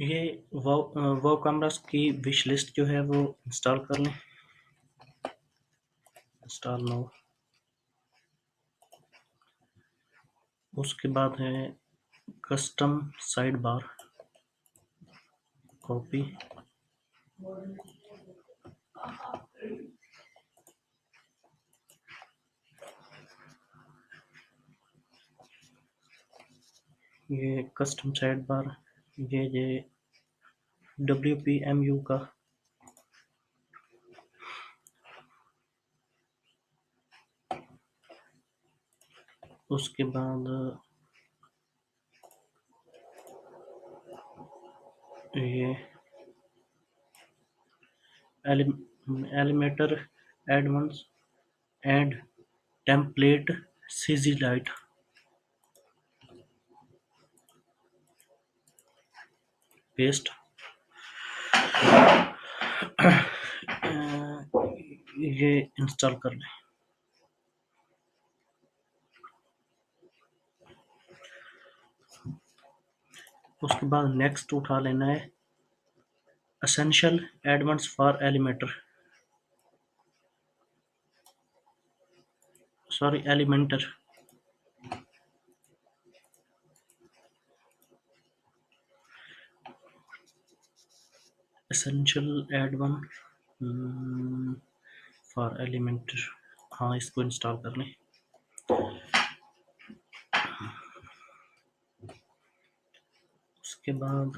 ये वो कैमरास की विश लिस्ट जो है वो इंस्टॉल कर लें। Install no. उसके बाद है कस्टम साइड बार, कॉपी, ये कस्टम साइड बार, ये WPMU का। उसके बाद ये Elementor advance and template CG lite. Paste. ये इंस्टॉल कर लें। उसके बाद नेक्स्ट उठा लेना है essential advance for Elementor, sorry Elementor. Essential advance for Elementor, हाँ इसको इंस्टॉल कर लें। उसके बाद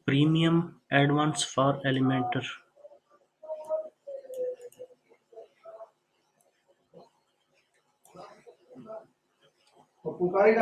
प्रीमियम एडवांस फॉर एलिमेंटर,